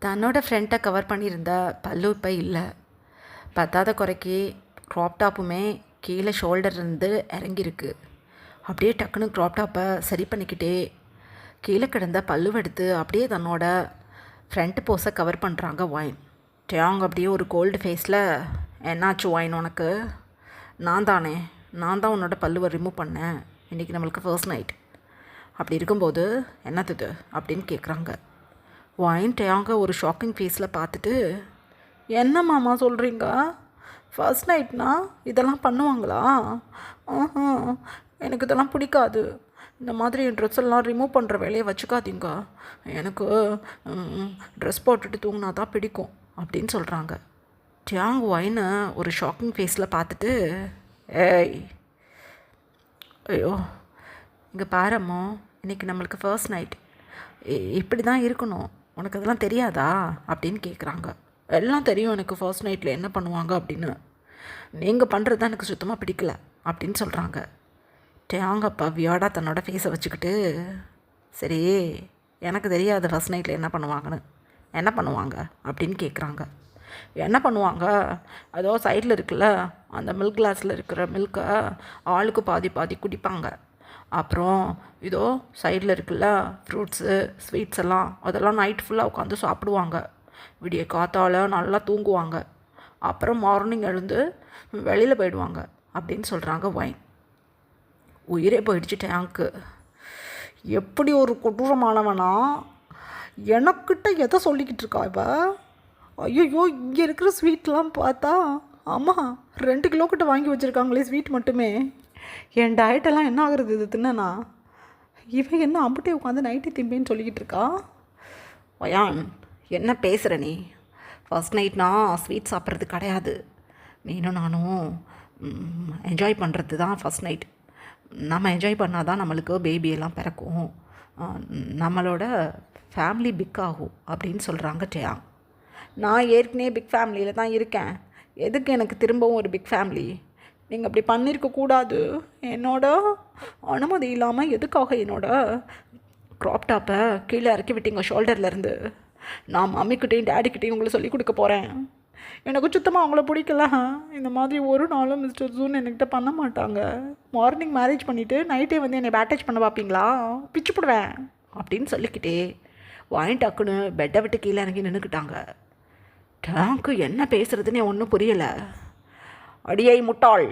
தன்னோட ஃப்ரெண்டை கவர் பண்ணியிருந்த பல்லு இப்போ இல்லை. பத்தாத குறைக்கு க்ராப் டாப்புமே கீழே ஷோல்டர்லேருந்து இறங்கியிருக்கு. அப்படியே டக்குன்னு க்ராப் டாப்பை சரி பண்ணிக்கிட்டே கீழே கிடந்த பல்லுவெடுத்து அப்படியே தன்னோட ஃப்ரண்ட் போஸை கவர் பண்ணுறாங்க ஒயின். டேங் அப்படியே ஒரு கோல்டு ஃபேஸில், என்னாச்சு ஒயின் உனக்கு? நான் தான் உன்னோட பல்லுவை ரிமூவ் பண்ணேன், இன்றைக்கி நம்மளுக்கு ஃபர்ஸ்ட் நைட், அப்படி இருக்கும்போது என்னது அப்படின்னு கேட்குறாங்க. ஒயின் டேங்க ஒரு ஷாக்கிங் ஃபேஸில் பார்த்துட்டு, என்ன மாமா சொல்கிறீங்க? ஃபர்ஸ்ட் நைட்னா இதெல்லாம் பண்ணுவாங்களா? எனக்கு இதெல்லாம் பிடிக்காது. இந்த மாதிரி ட்ரெஸ் எல்லாம் ரிமூவ் பண்ணுற வேலையை வச்சுக்காதீங்க. எனக்கு ட்ரெஸ் போட்டுட்டு தூங்கினா தான் பிடிக்கும் அப்படின்னு சொல்கிறாங்க. டியாங் ஒயினை ஒரு ஷாக்கிங் ஃபேஸில் பார்த்துட்டு, ஏய் ஐயோ இங்கே பாரம்மோ, இன்றைக்கி நம்மளுக்கு ஃபர்ஸ்ட் நைட், இப்படி தான் இருக்கணும், உனக்கு அதெல்லாம் தெரியாதா அப்படின்னு கேட்குறாங்க. எல்லாம் தெரியும் எனக்கு ஃபர்ஸ்ட் நைட்டில் என்ன பண்ணுவாங்க அப்படின்னு, நீங்கள் பண்ணுறது தான் எனக்கு சுத்தமாக பிடிக்கல அப்படின்னு சொல்கிறாங்க. டேங்க அப்பா வியாடாக தன்னோட ஃபேஸை வச்சுக்கிட்டு, சரி எனக்கு தெரியாது ஃபர்ஸ்ட் நைட்டில் என்ன பண்ணுவாங்க அப்படின்னு கேட்குறாங்க. என்ன பண்ணுவாங்க, அதோ சைடில் இருக்குல்ல அந்த மில்க் கிளாஸில் இருக்கிற மில்கை ஆளுக்கு பாதி பாதி குடிப்பாங்க. அப்புறம் இதோ சைடில் இருக்குல்ல ஃப்ரூட்ஸு ஸ்வீட்ஸ் எல்லாம், அதெல்லாம் நைட் ஃபுல்லாக உட்காந்து சாப்பிடுவாங்க. விடிய காத்தால் நல்லா தூங்குவாங்க. அப்புறம் மார்னிங் எழுந்து வெளியில் போயிடுவாங்க அப்படின்னு சொல்கிறாங்க ஒயின். உயிரே போயிடுச்சு டேங்க்கு. எப்படி ஒரு கொடூரமானவனா, எனக்கிட்ட எதை சொல்லிக்கிட்டு இருக்கா இவ? ஐயோ இங்கே இருக்கிற ஸ்வீட்லாம் பார்த்தா, ஆமாம் 2 கிலோ கிட்ட வாங்கி வச்சுருக்காங்களே ஸ்வீட் மட்டுமே. என் டயட்டெல்லாம் என்ன ஆகுறது இது தின்னனா? இவன் என்ன அம்புட்டே உட்காந்து நைட்டு திம்பேன்னு சொல்லிக்கிட்டு இருக்கா? ஒயான் என்ன பேசுகிற நீ? ஃபர்ஸ்ட் நைட்னா ஸ்வீட் சாப்பிட்றது கிடையாது. நீனும் நானும் என்ஜாய் பண்ணுறது தான் ஃபர்ஸ்ட் நைட். நம்ம என்ஜாய் பண்ணால் தான் நம்மளுக்கு பேபியெல்லாம் பிறக்கும், நம்மளோட ஃபேமிலி பிக் ஆகும் அப்படின்னு சொல்கிறாங்க டேயாங். நான் ஏற்கனவே பிக் ஃபேமிலியில் தான் இருக்கேன், எதுக்கு எனக்கு திரும்பவும் ஒரு பிக் ஃபேமிலி? நீங்கள் அப்படி பண்ணியிருக்கக்கூடாது. என்னோட அனுமதி இல்லாமல் எதுக்காக என்னோட க்ராப் டாப்பை கீழே இறக்கி விட்டீங்க ஷோல்டர்லேருந்து? நான் மம்மிக்கிட்டேயும் டேடிக்கிட்டேயும் உங்களை சொல்லிக் கொடுக்க போகிறேன். எனக்கு சுத்தமாக அவங்கள பிடிக்கல. இந்த மாதிரி ஒரு நாளும் மிஸ்டர் ஜூன் என்கிட்ட பண்ண மாட்டாங்க. மார்னிங் மேரேஜ் பண்ணிவிட்டு நைட்டே வந்து என்னை பேட்டேஜ் பண்ண பார்ப்பீங்களா? பிச்சு போடுவேன் அப்படின்னு சொல்லிக்கிட்டே வாயின் டக்குன்னு பெட்டை விட்டு கீழே இறங்கி நின்றுக்கிட்டாங்க. டேங்க்கு என்ன பேசுகிறதுன்னு ஒன்றும் புரியலை. அடியை முட்டாள்,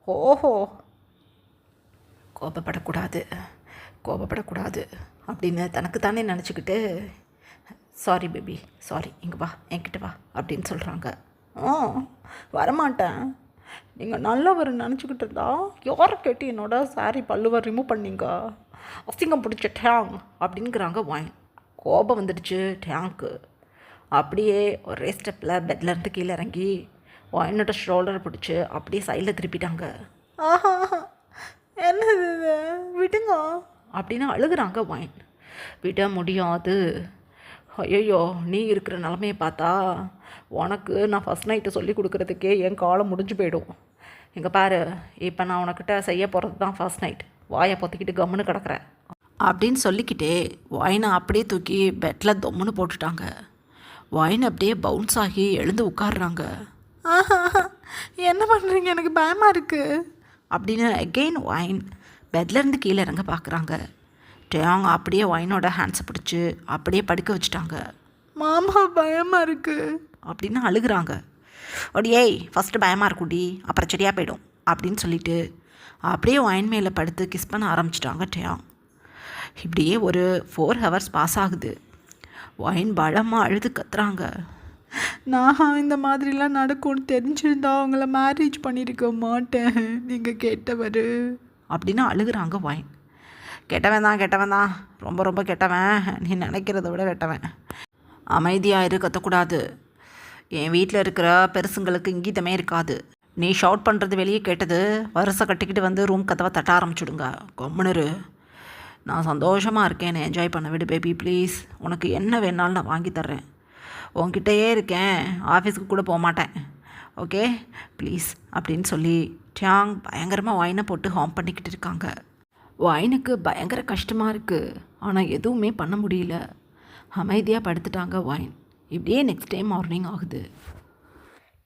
ஓஹோ கோபப்படக்கூடாது அப்படின்னு தனக்கு தானே நினச்சிக்கிட்டு, சாரி பேபி சாரி, இங்கே வா என்கிட்ட வா அப்படின்னு சொல்கிறாங்க. வரமாட்டேன். நீங்கள் நல்லவர் நினச்சிக்கிட்டு இருந்தா யாரை கேட்டு என்னோட சாரி பல்லுவை ரிமூவ் பண்ணிங்க? அசிங்கம் பிடிச்ச டேங் அப்படிங்கிறாங்க வாயின். கோபம் வந்துடுச்சு டேங்க்கு. அப்படியே ஒரே ஸ்டெப்பில் பெட்லேருந்து கீழே இறங்கி வாயினோட ஷோல்டரை பிடிச்சி அப்படியே சைடில் திருப்பிட்டாங்க. ஆஹா என்னது விடுங்க அப்படின்னு அழுகுறாங்க வாயின். விட முடியாது. ஐயோ நீ இருக்கிற நிலமையை பார்த்தா உனக்கு நான் ஃபஸ்ட் நைட்டு சொல்லி கொடுக்குறதுக்கே என் காலம் முடிஞ்சு போயிடும். இங்கே பாரு, இப்போ நான் உனக்கிட்ட செய்ய போகிறது தான் ஃபர்ஸ்ட் நைட், வாயை பொத்திக்கிட்டு கம்முன்னு கிடக்குறேன் அப்படின்னு சொல்லிக்கிட்டே வாயினை அப்படியே தூக்கி பெட்டில் தொம்முன்னு போட்டுட்டாங்க. வாயின் அப்படியே பவுன்ஸ் ஆகி எழுந்து உட்காடுறாங்க. என்ன பண்ணுறீங்க, எனக்கு பயமாக இருக்குது அப்படின்னு அகெயின் வாயின் பெட்லேருந்து கீழே இறங்க பார்க்குறாங்க. டேயாங் அப்படியே ஒயினோட ஹேண்ட்ஸை பிடிச்சி அப்படியே படுக்க வச்சுட்டாங்க. மாமா பயமாக இருக்குது அப்படின்னு அழுகுறாங்க. ஒடியேய் ஃபஸ்ட்டு பயமாக இருக்குடி, அப்புறம் சரியாக போயிடும் அப்படின்னு சொல்லிட்டு அப்படியே ஒயின் மேலே படுத்து கிஸ் பண்ண ஆரம்பிச்சிட்டாங்க டேயாங். இப்படியே ஒரு 4 ஹவர்ஸ் பாஸ் ஆகுது. ஒயின் பலமாக அழுது கத்துறாங்க. நான் இந்த மாதிரிலாம் நடக்கும்னு தெரிஞ்சிருந்தா அவங்கள மேரேஜ் பண்ணியிருக்க மாட்டேன், நீங்கள் கேட்டவர் அப்படின்னு அழுகுறாங்க ஒயின். கெட்டவன் தான், ரொம்ப ரொம்ப கெட்டவன், நீ நினைக்கிறத விட கெட்டவன். அமைதியாக கத்தக்கூடாது. என் வீட்டில் இருக்கிற பெருசுங்களுக்கு இங்கீதமே இருக்காது. நீ ஷவுட் பண்ணுறது வெளியே கேட்டது, வருஷம் கட்டிக்கிட்டு வந்து ரூம் கதவை தட்ட ஆரம்பிச்சுடுங்க. கம்முனரு, நான் சந்தோஷமாக இருக்கேன், என்னை என்ஜாய் பண்ண விடு பேபி ப்ளீஸ். உனக்கு என்ன வேணாலும் நான் வாங்கி தர்றேன். உன்கிட்டயே இருக்கேன், ஆஃபீஸுக்கு கூட போக மாட்டேன், ஓகே ப்ளீஸ் அப்படின்னு சொல்லி டேயாங் பயங்கரமாக ஒயினை போட்டு ஹார்ம் பண்ணிக்கிட்டு இருக்காங்க. ஒயினுக்கு பயங்கர கஷ்டமாக இருக்குது, ஆனால் எதுவுமே பண்ண முடியல. அமைதியாக படுத்துட்டாங்க ஒயின். இப்படியே நெக்ஸ்ட் டே மார்னிங் ஆகுது.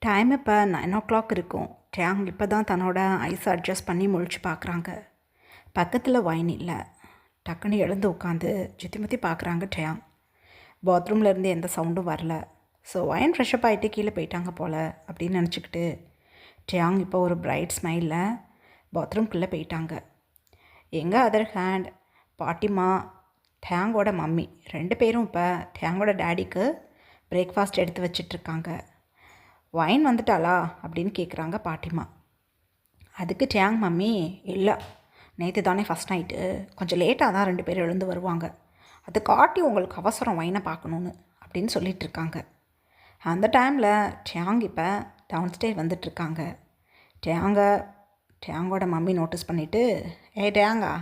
டைம் இப்போ 9 o'clock இருக்கும். டேயாங் இப்போ தான் தன்னோட ஐஸ் அட்ஜஸ்ட் பண்ணி முழிச்சு பார்க்குறாங்க. பக்கத்தில் ஒயின் இல்லை. டக்குன்னு எழுந்து உட்காந்து சுற்றி பார்க்குறாங்க டேயாங். பாத்ரூமில் இருந்து எந்த சவுண்டும் வரல. ஸோ ஒயின் ஃப்ரெஷ்அப் ஆகிட்டு கீழே போயிட்டாங்க போல் அப்படின்னு நினச்சிக்கிட்டு டேயாங் இப்போ ஒரு பிரைட் ஸ்மைலில் பாத்ரூம்குள்ளே போயிட்டாங்க. எங்கள் அதர் ஹேண்ட் பாட்டிமா, டேயாங்கோட மம்மி 2 பேரும் இப்போ டேயாங்கோட டேடிக்கு பிரேக்ஃபாஸ்ட் எடுத்து வச்சிட்ருக்காங்க. ஒயின் வந்துட்டாளா அப்படின்னு கேட்குறாங்க பாட்டிமா. அதுக்கு டேயாங் மம்மி, இல்லை நேற்று தானே ஃபஸ்ட் நைட்டு, கொஞ்சம் லேட்டாக தான் 2 பேரும் எழுந்து வருவாங்க, அது காட்டி உங்களுக்கு அவசரம் ஒயினை பார்க்கணுன்னு அப்படின்னு சொல்லிகிட்ருக்காங்க. அந்த டைமில் டியாங் இப்போ டவுன் ஸ்டேர் வந்துட்டுருக்காங்க. டியாங்கோட மம்மி நோட்டீஸ் பண்ணிவிட்டு, டியாங்கா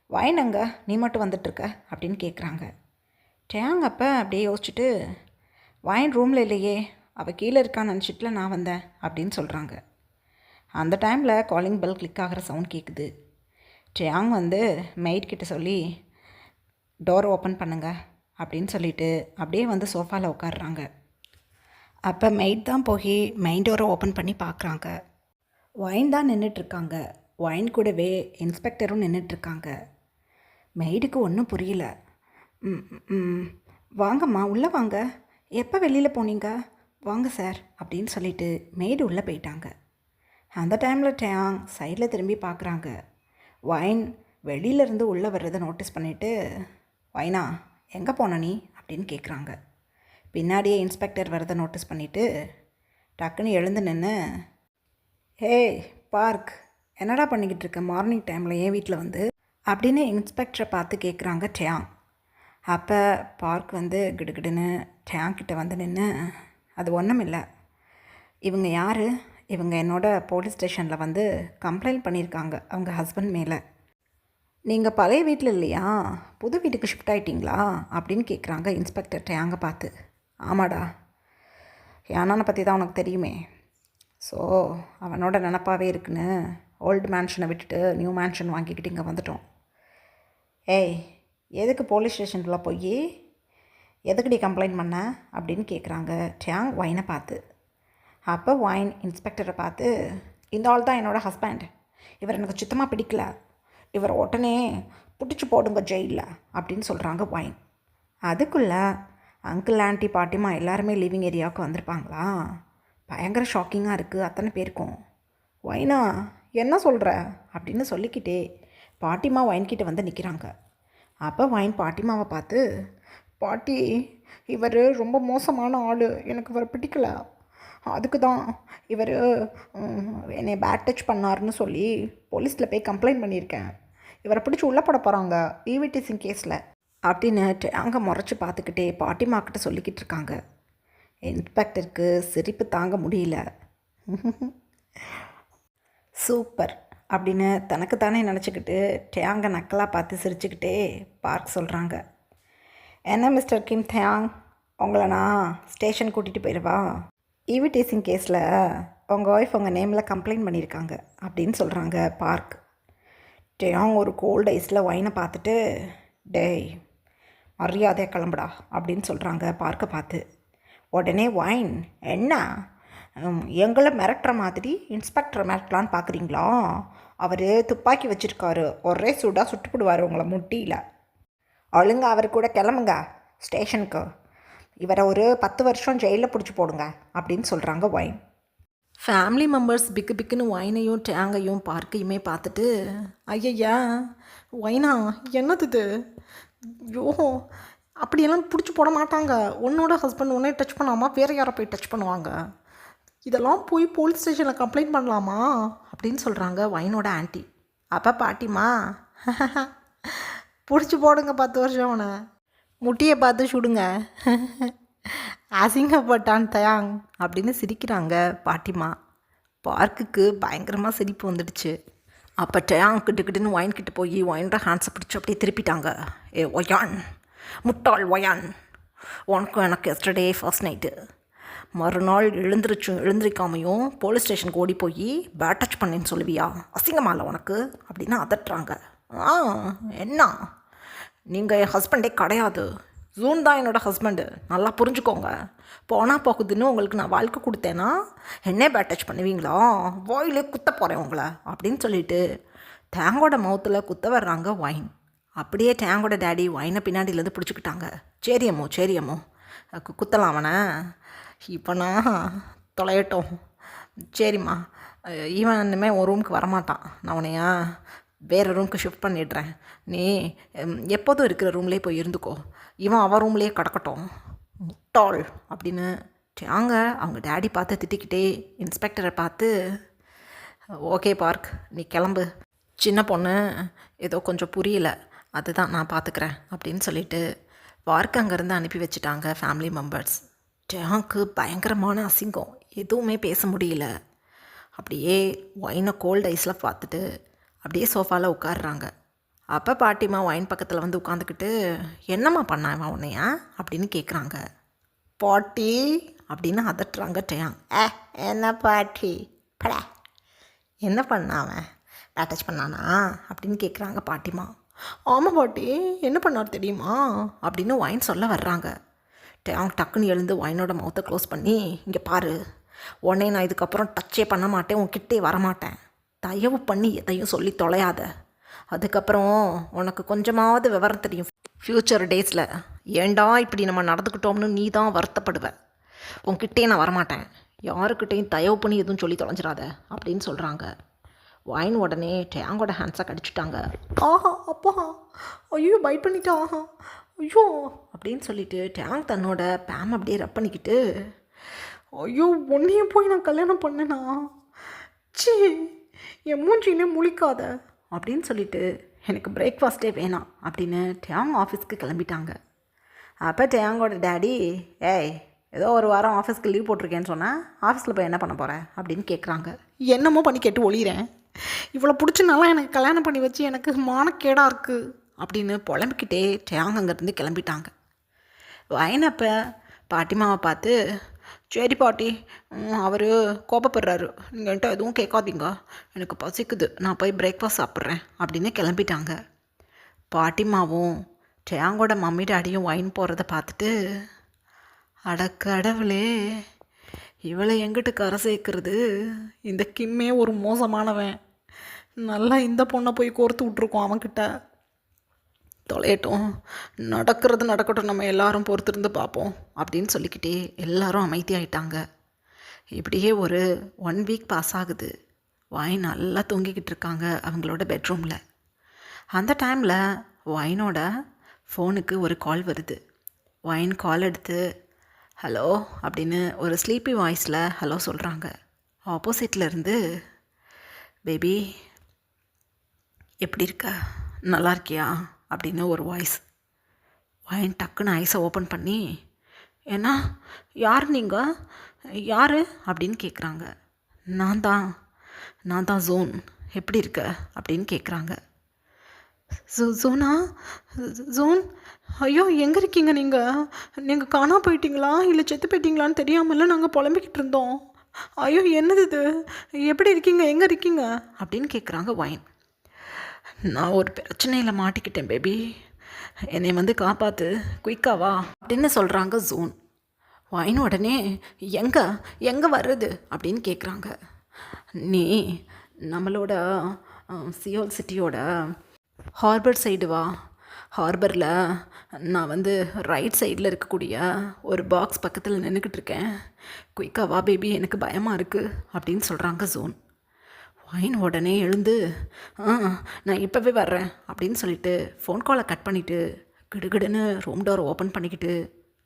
வைனங்க நீ மட்டும் வந்துட்டுருக்க அப்படின்னு கேட்குறாங்க. டியாங் அப்போ அப்படியே யோசிச்சுட்டு, வைன் ரூமில் இல்லையே, அவள் கீழே இருக்கான்னு நினச்சிட்டுல நான் வந்தேன் அப்படின்னு சொல்கிறாங்க. அந்த டைமில் காலிங் பெல் கிளிக் ஆகிற சவுண்ட் கேட்குது. டியாங் மெய்ட் கிட்ட சொல்லி டோர் ஓப்பன் பண்ணுங்க அப்படின்னு சொல்லிவிட்டு அப்படியே சோஃபாவில் உட்காடுறாங்க. அப்போ மெய்ட் தான் போய் மெயின் டோரை ஓப்பன் பண்ணி பார்க்குறாங்க. வைன் தான் நின்றுட்டுருக்காங்க. வைன் கூடவே இன்ஸ்பெக்டரும் நின்றுட்டுருக்காங்க. மெய்டுக்கு ஒன்றும் புரியல. வாங்கம்மா உள்ளே வாங்க, எப்போ வெளியில் போனீங்க, வாங்க சார் அப்படின்னு சொல்லிட்டு மெய்டு உள்ளே போயிட்டாங்க. அந்த டைமில் டியாங் சைடில் திரும்பி பார்க்குறாங்க. வைன் வெளியிலேருந்து உள்ளே வர்றதை நோட்டீஸ் பண்ணிவிட்டு, வைனா எங்கே போன நீ அப்படின்னு கேட்குறாங்க. பின்னாடியே இன்ஸ்பெக்டர் வர்றதை நோட்டீஸ் பண்ணிவிட்டு டக்குன்னு எழுந்து நின்று, ஹே பார்க், என்னடா பண்ணிக்கிட்டு இருக்க மார்னிங் டைமில் ஏன் வீட்டில் அப்படின்னு இன்ஸ்பெக்டரை பார்த்து கேட்குறாங்க டியாங். அப்போ பார்க் கிடுகிடுன்னு டியாங் கிட்ட நின்று, அது ஒன்றும் இல்லை, இவங்க யார், இவங்க என்னோடய போலீஸ் ஸ்டேஷனில் கம்ப்ளைண்ட் பண்ணியிருக்காங்க அவங்க ஹஸ்பண்ட் மேலே. நீங்கள் பழைய வீட்டில் இல்லையா, புது வீட்டுக்கு ஷிஃப்ட் ஆகிட்டிங்களா அப்படின்னு கேட்குறாங்க இன்ஸ்பெக்டர் டியாங்கை பார்த்து. ஆமாடா, யானானை பற்றி தான் உனக்கு தெரியுமே, ஸோ அவனோட நினப்பாகவே இருக்குன்னு ஓல்டு மேன்ஷனை விட்டுட்டு நியூ மேன்ஷன் வாங்கிக்கிட்டு இங்கே வந்துட்டோம். ஏய், எதுக்கு போலீஸ் ஸ்டேஷனில் போய் எதுக்குடி கம்ப்ளைண்ட் பண்ண அப்படின்னு கேட்குறாங்க டியாங் வைனை பார்த்து. அப்போ வைன் இன்ஸ்பெக்டரை பார்த்து, இந்த ஆள் தான் என்னோடய ஹஸ்பண்ட், இவர் எனக்கு சுத்தமாக பிடிக்கல, இவரை உடனே பிடிச்சி போடுங்க ஜெயிலில் அப்படின்னு சொல்கிறாங்க வைன். அதுக்குள்ளே அங்கிள் ஆண்டி பாட்டிமா எல்லாருமே லிவிங் ஏரியாவுக்கு வந்திருப்பாங்களா. பயங்கர ஷாக்கிங்காக இருக்குது அத்தனை பேருக்கும். வைனா என்ன சொல்கிற அப்படின்னு சொல்லிக்கிட்டே பாட்டிமா வைன்கிட்ட நிற்கிறாங்க. அப்போ வைன் பாட்டிமாவை பார்த்து, பாட்டி இவர் ரொம்ப மோசமான ஆள், எனக்கு இவரை பிடிக்கல, அதுக்கு தான் இவர் என்னை பேட் டச் பண்ணார்னு சொல்லி போலீஸில் போய் கம்ப்ளைண்ட் பண்ணியிருக்கேன், இவரை பிடிச்சி உள்ளே போட போகிறாங்க ஈவிடிசிங் கேஸில் அப்படின்னு அங்கே முறைச்சி பார்த்துக்கிட்டே பாட்டிமாக்கிட்ட சொல்லிக்கிட்டு இருக்காங்க. இன்ஸ்பெக்டருக்கு சிரிப்பு தாங்க முடியல. சூப்பர் அப்படின்னு தனக்கு தானே நினச்சிக்கிட்டு டியாங்கை நக்கலாக பார்த்து சிரிச்சுக்கிட்டே பார்க் சொல்கிறாங்க. என்ன மிஸ்டர் கிம் தியாங், உங்களை நான் ஸ்டேஷன் கூட்டிகிட்டு போயிடுவா, ஈவிடிசிங் கேஸில் உங்கள் ஒய்ஃப் உங்கள் நேமில் கம்ப்ளைண்ட் பண்ணியிருக்காங்க அப்படின்னு சொல்கிறாங்க பார்க். டியாங் ஒரு கோல்டு ஐஸில் வைனை பார்த்துட்டு, டேய் மரியாதையாக கிளம்புடா அப்படின்னு சொல்கிறாங்க பார்க்கை பார்த்து. உடனே வைன், என்ன எங்களை மிரட்டுற மாதிரி இன்ஸ்பெக்டரை மிரட்டலான்னு பார்க்குறீங்களா, அவர் துப்பாக்கி வச்சுருக்காரு, ஒரே சூடாக சுட்டுப்பிடுவார் உங்களை முட்டியில், ஒழுங்க அவர் கூட கிளம்புங்க ஸ்டேஷனுக்கு, இவரை ஒரு 10 வருஷம் ஜெயிலில் பிடிச்சி போடுங்க அப்படின்னு சொல்கிறாங்க வைன். ஃபேமிலி மெம்பர்ஸ் பிக்கு பிக்குன்னு வைனையும் டேங்கையும் பார்க்கையுமே பார்த்துட்டு, ஐயா வைனா என்னது இது, ஐயோ அப்படியெல்லாம் பிடிச்சி போட மாட்டாங்க, உன்னோட ஹஸ்பண்ட் உன்னே டச் பண்ணாமல் வேறு யாரை போய் டச் பண்ணுவாங்க, இதெல்லாம் போய் போலீஸ் ஸ்டேஷனில் கம்ப்ளைண்ட் பண்ணலாமா அப்படின்னு சொல்கிறாங்க வைனோட ஆன்ட்டி. அப்போ பாட்டிமா, பிடிச்சி போடுங்க 10 வருஷம் அவனை, முட்டியை பார்த்து சுடுங்க, அசிங்கப்பட்டான் தயாங் அப்படின்னு சிரிக்கிறாங்க பாட்டிமா. பார்க்குக்கு பயங்கரமாக சிரிப்பு வந்துடுச்சு. அப்போ டயாங் கிட்டுக்கிட்டுன்னு ஒயின்கிட்ட போய் ஒயின்ற ஹேண்ட்ஸை பிடிச்சி அப்படியே திருப்பிட்டாங்க. ஏ ஒயான், முட்டாள் ஒயான், உனக்கும் எனக்கு எஸ்டர்டே ஃபர்ஸ்ட் நைட்டு, மறுநாள் எழுந்திரிக்காமையும் போலீஸ் ஸ்டேஷனுக்கு ஓடி போய் பேட் டச் பண்ணேன்னு சொல்லுவியா, அசிங்கமா இல்லை உனக்கு அப்படின்னு அதட்டுறாங்க. என்ன, நீங்கள் என் ஹஸ்பண்டே கிடையாது, ஜூன் தான் என்னோடய ஹஸ்பண்டு, நல்லா புரிஞ்சுக்கோங்க, போனால் போகுதுன்னு உங்களுக்கு நான் வாழ்க்கை கொடுத்தேன்னா என்னே பேட் டச் பண்ணுவீங்களா, வாயிலே குத்த போகிறேன் உங்களை அப்படின்னு சொல்லிட்டு டேங்கோட மவுத்தில் குத்த வர்றாங்க வைன். அப்படியே டேங்கோட டேடி வைனை பின்னாடியிலேருந்து பிடிச்சிக்கிட்டாங்க. சரியம்மோ குத்தலாம் அவனை, இப்போ நான் தொலையட்டும், சரிம்மா இவன் இனிமேல் ஒரு ரூமுக்கு வரமாட்டான், நான் உன்னையா வேறு ரூமுக்கு ஷிஃப்ட் பண்ணிடுறேன், நீ எப்போதும் இருக்கிற ரூம்லேயே போய் இருந்துக்கோ, இவன் அவன் ரூம்லேயே கிடக்கட்டும் முட்டாள் அப்படின்னு டேங்க அவங்க டேடி பார்த்து திட்டிக்கிட்டே இன்ஸ்பெக்டரை பார்த்து, ஓகே பார்க் நீ கிளம்பு, சின்ன பொண்ணு ஏதோ கொஞ்சம் புரியல, அதுதான் நான் பார்த்துக்கிறேன் அப்படின்னு சொல்லிட்டு பார்க் அங்கேருந்து அனுப்பி வச்சுட்டாங்க ஃபேமிலி மெம்பர்ஸ். டேங்க்கு பயங்கரமான அசிங்கம், எதுவுமே பேச முடியல. அப்படியே ஒயினை கோல்ட் ஐஸில் பார்த்துட்டு அப்படியே சோஃபாவில் உட்காடுறாங்க. அப்போ பாட்டிமா ஒயின் பக்கத்தில் வந்து உட்காந்துக்கிட்டு, என்னம்மா பண்ணான் இவன் உன்னையா அப்படின்னு கேட்குறாங்க. பாட்டி அப்படின்னு அதட்டுறாங்க டேங். என்ன பாட்டி பட, என்ன பண்ணான் அவன், அட்டாச் பண்ணானா அப்படின்னு கேட்குறாங்க பாட்டிமா. ஆமாம் பாட்டி, என்ன பண்ணார் தெரியுமா அப்படின்னு ஒயின் சொல்ல வர்றாங்க. டேங் டக்குன்னு எழுந்து ஒயினோட மவுத்தை க்ளோஸ் பண்ணி, இங்கே பாரு, உடனே நான் இதுக்கப்புறம் டச்சே பண்ண மாட்டேன், உன்கிட்டே வரமாட்டேன், தயவு பண்ணி எதையும் சொல்லி தொலையாத. அதுக்கப்புறம் உனக்கு கொஞ்சமாவது விவரம் தெரியும் ஃப்யூச்சர் டேஸில், ஏண்டா இப்படி நம்ம நடந்துக்கிட்டோம்னு நீ தான் வருத்தப்படுவ. உன்கிட்டே நான் வரமாட்டேன், யாருக்கிட்டையும் தயவு பண்ணி எதுவும் சொல்லி தொலைஞ்சிடாத அப்படின்னு சொல்கிறாங்க. ஒயின் உடனே டேங்கோட ஹேண்ட்ஸை கடிச்சிட்டாங்க. ஆஹா அப்பா, ஐயோ பைட் பண்ணிட்டா, ஆஹா ஐயோ அப்படின்னு சொல்லிட்டு டேங் தன்னோட பேம் அப்படியே ரப் பண்ணிக்கிட்டு, ஐயோ உன்னையும் போய் நான் கல்யாணம் பண்ணேனா, சி என் மூஞ்சிலே முழிக்காத அப்படின்னு சொல்லிட்டு, எனக்கு பிரேக்ஃபாஸ்ட்டே வேணாம் அப்படின்னு டேங் ஆஃபீஸ்க்கு கிளம்பிட்டாங்க. அப்போ டேங்கோட டேடி, ஏய் ஏதோ ஒரு வாரம் ஆஃபீஸ்க்கு லீவ் போட்டிருக்கேன்னு சொன்னேன், ஆஃபீஸில் போய் என்ன பண்ண போகிறேன் அப்படின்னு கேட்குறாங்க. என்னமோ பண்ணி கேட்டு ஒளிகிறேன், இவ்வளோ பிடிச்சனால எனக்கு கல்யாணம் பண்ணி வச்சு எனக்கு மானக்கேடாக இருக்குது அப்படின்னு புலம்பிக்கிட்டே டேங் அங்கேருந்து கிளம்பிட்டாங்க. வயனப்போ பாட்டிமாவை பார்த்து, சரி பாட்டி, அவர் கோபப்படுறாரு, நீங்கள் என்கிட்ட எதுவும் கேட்காதீங்க, எனக்கு பசிக்குது, நான் போய் பிரேக்ஃபாஸ்ட் சாப்பிட்றேன் அப்படின்னு கிளம்பிட்டாங்க. பாட்டிமாவும் டேங்கோட மம்மி டாடியும் ஒயின் போகிறத பார்த்துட்டு, அடக்கடவுளே, இவளை எங்கிட்டு கரை சேர்க்கறது, இந்த கிம்மே ஒரு மோசமானவன், நல்லா இந்த பொண்ணை போய் கோர்த்து விட்ருக்கோம் அவன்கிட்ட, தொலையட்டும், நடக்கிறது நடக்கட்டும், நம்ம எல்லாரும் பொறுத்திருந்து பார்ப்போம் அப்படின்னு சொல்லிக்கிட்டே எல்லாரும் அமைதியாயிட்டாங்க. இப்படியே ஒரு 1 வீக் பாஸ் ஆகுது. ஒயின் நல்லா தூங்கிக்கிட்டு இருக்காங்க அவங்களோட பெட்ரூமில். அந்த டைமில் ஒயினோட ஃபோனுக்கு ஒரு கால் வருது. ஒயின் கால் எடுத்து, ஹலோ அப்படின்னு ஒரு ஸ்லீப்பி வாய்ஸில் ஹலோ சொல்கிறாங்க. ஆப்போசிட்டில் இருந்து, பேபி எப்படி இருக்க, நல்லா இருக்கியா அப்படின்னு ஒரு வாய்ஸ். ஒயின் டக்குன்னு ஐஸை ஓப்பன் பண்ணி, ஏன்னா யார் நீங்கள், யார் அப்படின்னு கேட்குறாங்க. நான் தான் ஜோன், எப்படி இருக்க அப்படின்னு கேட்குறாங்க. ஜோனா, ஜோன், ஐயோ எங்கே இருக்கீங்க நீங்கள் காணா போயிட்டீங்களா இல்லை செத்து போயிட்டீங்களான்னு தெரியாமல நாங்கள் புலம்பிக்கிட்டு இருந்தோம், ஐயோ என்னது இது, எப்படி இருக்கீங்க, எங்கே இருக்கீங்க அப்படின்னு கேட்குறாங்க ஒயின். நான் ஒரு பிரச்சனையில் மாட்டிக்கிட்டேன் பேபி, என்னை வந்து காப்பாற்று, குயிக்காவா அப்படின்னு சொல்கிறாங்க ஜோன். ஒயின் உடனே, எங்கே வர்றது அப்படின்னு கேட்குறாங்க. நீ நம்மளோட சியோல் சிட்டியோட ஹார்பர் சைடு வா, ஹார்பரில் நான் வந்து ரைட் சைடில் இருக்கக்கூடிய ஒரு பாக்ஸ் பக்கத்தில் நின்றுக்கிட்டு இருக்கேன், குயிக்காக வா பேபி, எனக்கு பயமாக இருக்குது அப்படின்னு சொல்கிறாங்க ஜோன். ஒயின் உடனே எழுந்து, நான் இப்போவே வர்றேன் அப்படின்னு சொல்லிட்டு ஃபோன் காலை கட் பண்ணிவிட்டு கிடுகிடுன்னு ரூம் டோர் ஓப்பன் பண்ணிக்கிட்டு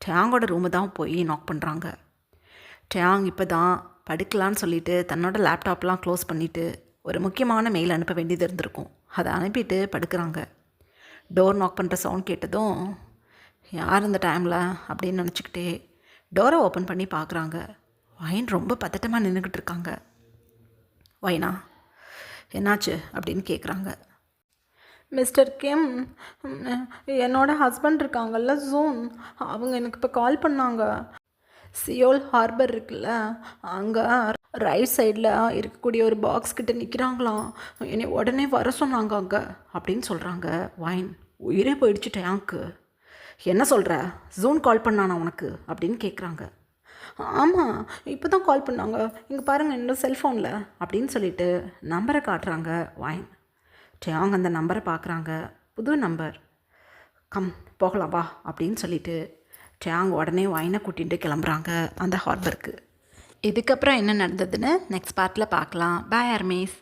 டேங்கோட ரூமு தான் போய் நாக் பண்ணுறாங்க. டேங் இப்போ தான் படுக்கலான்னு சொல்லிட்டு தன்னோட லேப்டாப்லாம் க்ளோஸ் பண்ணிவிட்டு ஒரு முக்கியமான மெயில் அனுப்ப வேண்டியது இருந்திருக்கும், அதை அனுப்பிட்டு படுக்கிறாங்க. டோர் நாக் பண்ணுற சவுண்ட் கேட்டதும், யார் இந்த டைமில் அப்படின்னு நினச்சிக்கிட்டே டோரை ஓப்பன் பண்ணி பார்க்குறாங்க. ஒயின் ரொம்ப பதட்டமாக நின்றுக்கிட்டு இருக்காங்க. ஒயினா என்னாச்சு அப்படின்னு கேட்குறாங்க. மிஸ்டர் கிம், என்னோட ஹஸ்பண்ட் இருக்காங்கல்ல ஜோன், அவங்க எனக்கு இப்போ கால் பண்ணாங்க, சியோல் ஹார்பர் இருக்குல்ல, அங்கே ரைட் சைடில் இருக்கக்கூடிய ஒரு பாக்ஸ் கிட்ட நிற்கிறாங்களாம், என்னை உடனே வர சொன்னாங்க அங்கே அப்படின்னு சொல்கிறாங்க. ஒயின் உயிரே போயிடுச்சு டேங்க்கு. என்ன சொல்கிற, ஜோன் கால் பண்ணானா உனக்கு அப்படின்னு கேட்குறாங்க. ஆமாம், இப்போ தான் கால் பண்ணாங்க, இங்கே பாருங்கள் என்னோட செல்ஃபோனில் அப்படின்னு சொல்லிட்டு நம்பரை காட்டுறாங்க ஒயின். டேங் அந்த நம்பரை பார்க்குறாங்க, புது நம்பர். கம் போகலாம் வா அப்படின்னு சொல்லிட்டு டேங் உடனே ஒயினை கூட்டிகிட்டு கிளம்புறாங்க அந்த ஹார்பருக்கு. இதுக்கப்புறம் என்ன நடந்ததுன்னு நெக்ஸ்ட் பார்ட்டில் பார்க்கலாம். பாய் ஆர்மீஸ்.